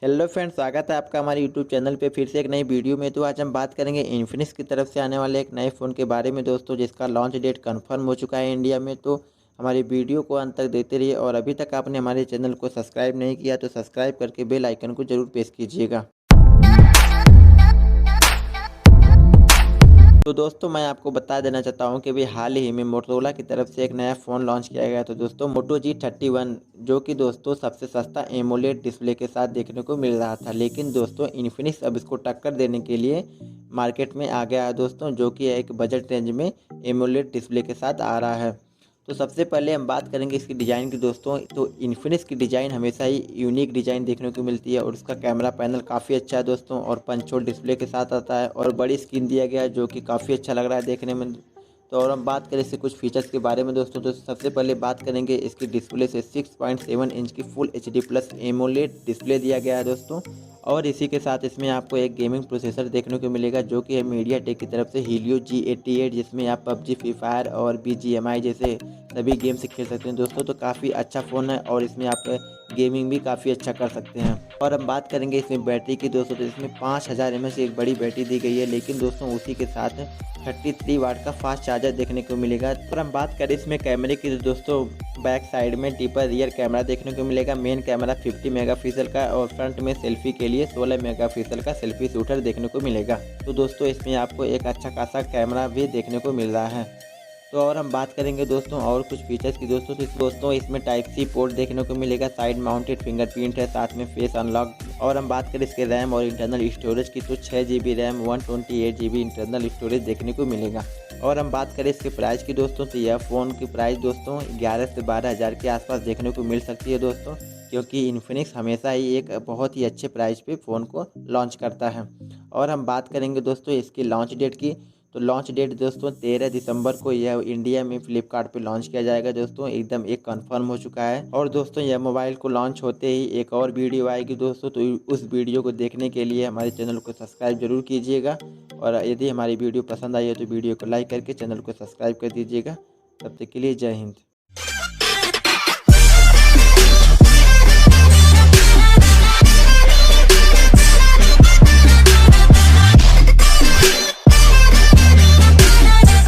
Hello friends, स्वागत है आपका हमारे यूट्यूब चैनल पे फिर से एक नई वीडियो में। तो आज हम बात करेंगे इन्फिनिक्स की तरफ से आने वाले एक नए फ़ोन के बारे में दोस्तों, जिसका लॉन्च डेट कंफर्म हो चुका है इंडिया में। तो हमारी वीडियो को अंत तक देखते रहिए और अभी तक आपने हमारे चैनल को सब्सक्राइब नहीं किया तो सब्सक्राइब करके बेल आइकन को ज़रूर प्रेस कीजिएगा। तो दोस्तों मैं आपको बता देना चाहता हूं कि अभी हाल ही में मोटोरोला की तरफ से एक नया फ़ोन लॉन्च किया गया। तो दोस्तों मोटो G31, जो कि दोस्तों सबसे सस्ता एमोलेड डिस्प्ले के साथ देखने को मिल रहा था, लेकिन दोस्तों इन्फिनिक्स अब इसको टक्कर देने के लिए मार्केट में आ गया है दोस्तों, जो कि एक बजट रेंज में एमोलेड डिस्प्ले के साथ आ रहा है। तो सबसे पहले हम बात करेंगे इसकी डिज़ाइन की दोस्तों। तो इन्फिनिक्स की डिज़ाइन हमेशा ही यूनिक डिज़ाइन देखने को मिलती है और उसका कैमरा पैनल काफ़ी अच्छा है दोस्तों, और पंच होल डिस्प्ले के साथ आता है और बड़ी स्क्रीन दिया गया है, जो कि काफ़ी अच्छा लग रहा है देखने में। तो और हम बात करें इसके कुछ फीचर्स के बारे में दोस्तों, तो सबसे पहले बात करेंगे इसकी डिस्प्ले से। 6.7 इंच की full HD plus AMOLED display दिया गया है दोस्तों, और इसी के साथ इसमें आपको एक गेमिंग प्रोसेसर देखने को मिलेगा, जो कि है मीडियाटेक की तरफ से हीलियो G88, जिसमें आप PUBG, फ्री फायर और BGMI जैसे सभी गेम से खेल सकते हैं दोस्तों। तो काफ़ी अच्छा फ़ोन है और इसमें आप गेमिंग भी काफ़ी अच्छा कर सकते हैं। और हम बात करेंगे इसमें बैटरी की दोस्तों, तो इसमें 5000 mAh की एक बड़ी बैटरी दी गई है, लेकिन दोस्तों उसी के साथ 33 वाट का फास्ट चार्जर देखने को मिलेगा। और हम बात करें इसमें कैमरे की, तो दोस्तों बैक साइड में डीपर रियर कैमरा देखने को मिलेगा। मेन कैमरा 50 मेगापिक्सल का और फ्रंट में सेल्फी के लिए 16 मेगापिक्सल का सेल्फी शूटर देखने को मिलेगा। तो दोस्तों इसमें आपको एक अच्छा खासा कैमरा भी देखने को मिल रहा है। तो और हम बात करेंगे दोस्तों और कुछ फीचर्स की दोस्तों इसमें टाइप सी पोर्ट देखने को मिलेगा, साइड माउंटेड फिंगरप्रिंट है, साथ में फेस अनलॉक। और हम बात करें इसके रैम और इंटरनल स्टोरेज की, तो 6 GB RAM 128 GB internal storage देखने को मिलेगा। और हम बात करें इसके प्राइस की दोस्तों, तो यह फ़ोन की प्राइस दोस्तों 11 से 12 हज़ार के आसपास देखने को मिल सकती है दोस्तों, क्योंकि इन्फिनिक्स हमेशा ही एक बहुत ही अच्छे प्राइस पे फ़ोन को लॉन्च करता है। और हम बात करेंगे दोस्तों इसकी लॉन्च डेट की, तो लॉन्च डेट दोस्तों 13 दिसंबर को यह इंडिया में फ्लिपकार्ट पे लॉन्च किया जाएगा दोस्तों, एकदम एक कंफर्म हो चुका है। और दोस्तों यह मोबाइल को लॉन्च होते ही एक और वीडियो आएगी दोस्तों, तो उस वीडियो को देखने के लिए हमारे चैनल को सब्सक्राइब जरूर कीजिएगा। और यदि हमारी वीडियो पसंद आई है तो वीडियो को लाइक करके चैनल को सब्सक्राइब कर दीजिएगा। तब तक के लिए जय हिंद।